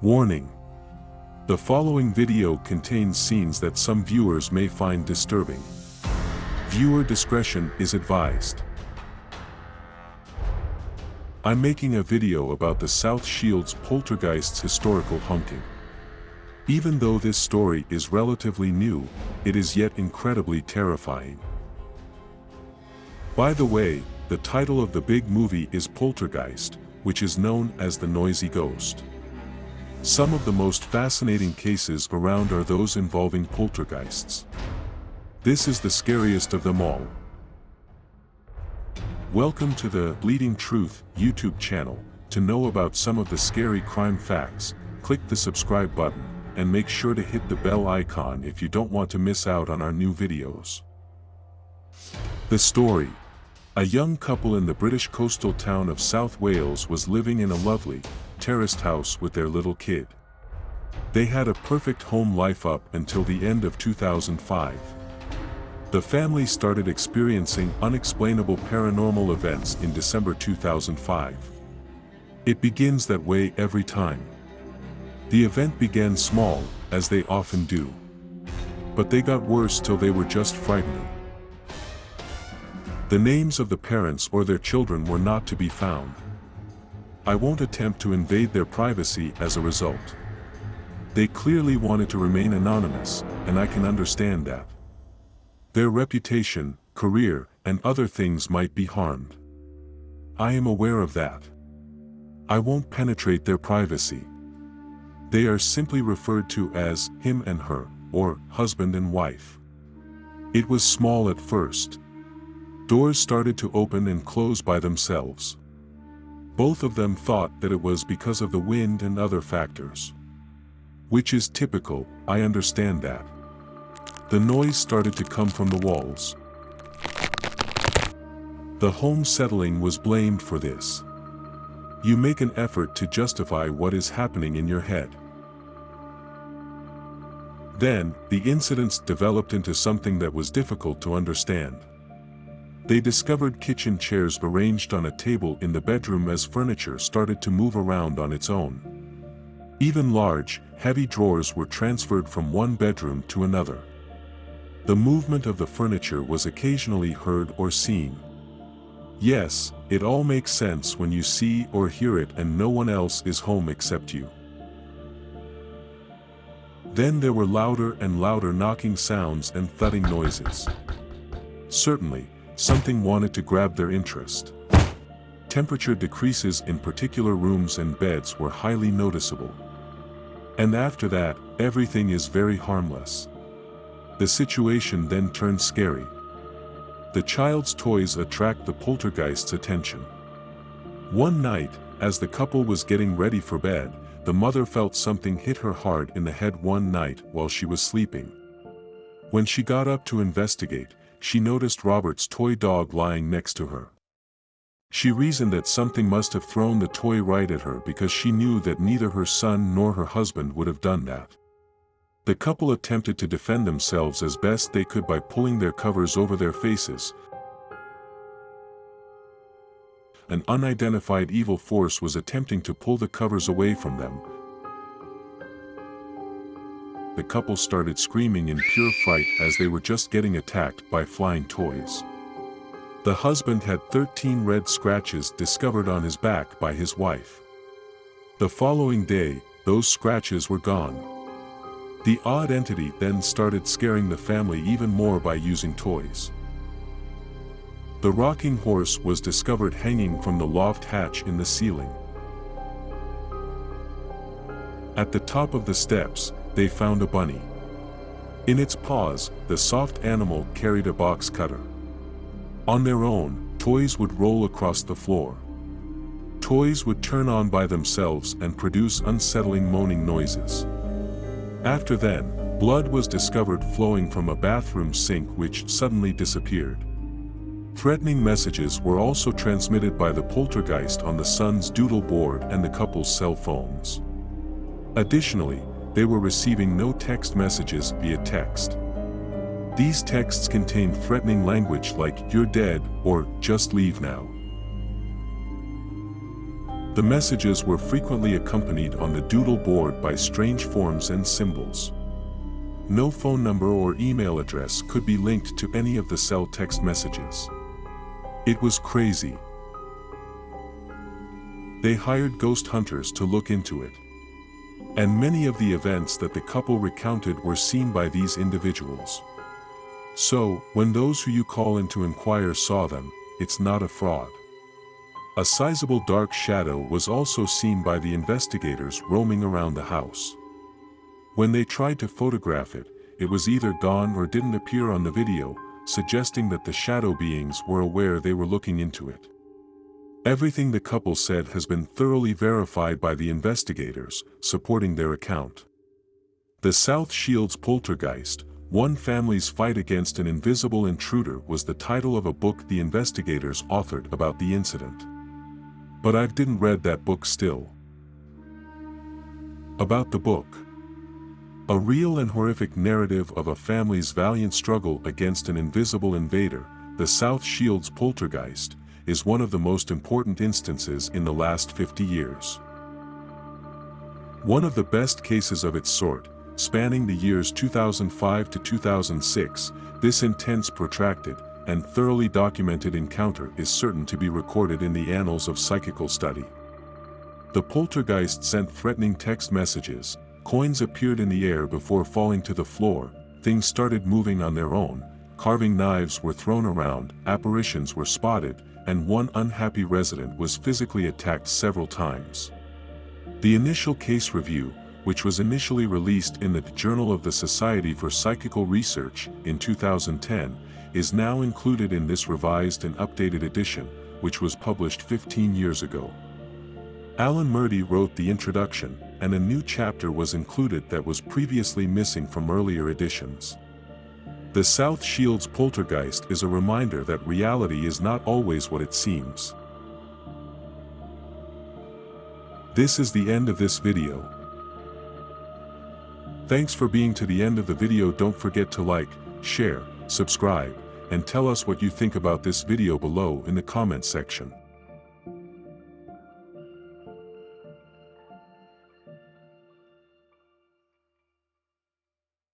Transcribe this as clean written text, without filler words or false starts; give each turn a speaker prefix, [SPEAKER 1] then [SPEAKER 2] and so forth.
[SPEAKER 1] Warning: the following video contains scenes that some viewers may find disturbing. Viewer discretion is advised. I'm making a video about the South Shields Poltergeist's historical haunting. Even though this story is relatively new, it is yet incredibly terrifying. By the way, the title of the big movie is Poltergeist, which is known as the noisy ghost. Some of the most fascinating cases around are those involving poltergeists. This is the scariest of them all. Welcome to the Bleeding Truth YouTube channel. To know about some of the scary crime facts, click the subscribe button, and make sure to hit the bell icon if you don't want to miss out on our new videos. The story. A young couple in the British coastal town of South Wales was living in a lovely, terraced house with their little kid. They had a perfect home life up until the end of 2005. The family started experiencing unexplainable paranormal events in December 2005. It begins that way every time. The event began small, as they often do. But they got worse till they were just frightening. The names of the parents or their children were not to be found. I won't attempt to invade their privacy as a result. They clearly wanted to remain anonymous, and I can understand that. Their reputation, career, and other things might be harmed. I am aware of that. I won't penetrate their privacy. They are simply referred to as him and her, or husband and wife. It was small at first. Doors started to open and close by themselves. Both of them thought that it was because of the wind and other factors. Which is typical, I understand that. The noise started to come from the walls. The home settling was blamed for this. You make an effort to justify what is happening in your head. Then, the incidents developed into something that was difficult to understand. They discovered kitchen chairs arranged on a table in the bedroom as furniture started to move around on its own. Even large, heavy drawers were transferred from one bedroom to another. The movement of the furniture was occasionally heard or seen. Yes, it all makes sense when you see or hear it and no one else is home except you. Then there were louder and louder knocking sounds and thudding noises. Certainly, something wanted to grab their interest. Temperature decreases in particular rooms and beds were highly noticeable. And after that, everything is very harmless. The situation then turned scary. The child's toys attract the poltergeist's attention. One night, as the couple was getting ready for bed, the mother felt something hit her hard in the head one night while she was sleeping. When she got up to investigate, she noticed Robert's toy dog lying next to her. She reasoned that something must have thrown the toy right at her because she knew that neither her son nor her husband would have done that. The couple attempted to defend themselves as best they could by pulling their covers over their faces. An unidentified evil force was attempting to pull the covers away from them. The couple started screaming in pure fright as they were just getting attacked by flying toys. The husband had 13 red scratches discovered on his back by his wife. The following day, those scratches were gone. The odd entity then started scaring the family even more by using toys. The rocking horse was discovered hanging from the loft hatch in the ceiling. At the top of the steps, they found a bunny. In its paws, the soft animal carried a box cutter. On their own, toys would roll across the floor. Toys would turn on by themselves and produce unsettling moaning noises. After then, blood was discovered flowing from a bathroom sink which suddenly disappeared. Threatening messages were also transmitted by the poltergeist on the son's doodle board and the couple's cell phones. Additionally, they were receiving no text messages via text. These texts contained threatening language like "you're dead" or "just leave now." The messages were frequently accompanied on the doodle board by strange forms and symbols. No phone number or email address could be linked to any of the cell text messages. It was crazy. They hired ghost hunters to look into it. And many of the events that the couple recounted were seen by these individuals. So, when those who you call in to inquire saw them, it's not a fraud. A sizable dark shadow was also seen by the investigators roaming around the house. When they tried to photograph it, it was either gone or didn't appear on the video, suggesting that the shadow beings were aware they were looking into it. Everything the couple said has been thoroughly verified by the investigators, supporting their account. The South Shields Poltergeist, One Family's Fight Against an Invisible Intruder was the title of a book the investigators authored about the incident. But I didn't read that book still. About the book. A real and horrific narrative of a family's valiant struggle against an invisible invader, the South Shields Poltergeist, is one of the most important instances in the last 50 years. One of the best cases of its sort, spanning the years 2005 to 2006, this intense, protracted, and thoroughly documented encounter is certain to be recorded in the annals of psychical study. The poltergeist sent threatening text messages, coins appeared in the air before falling to the floor, things started moving on their own, carving knives were thrown around, apparitions were spotted, and one unhappy resident was physically attacked several times. The initial case review, which was initially released in the Journal of the Society for Psychical Research in 2010, is now included in this revised and updated edition, which was published 15 years ago. Alan Murdy wrote the introduction, and a new chapter was included that was previously missing from earlier editions. The South Shields Poltergeist is a reminder that reality is not always what it seems. This is the end of this video. Thanks for being to the end of the video. Don't forget to like, share, subscribe, and tell us what you think about this video below in the comment section.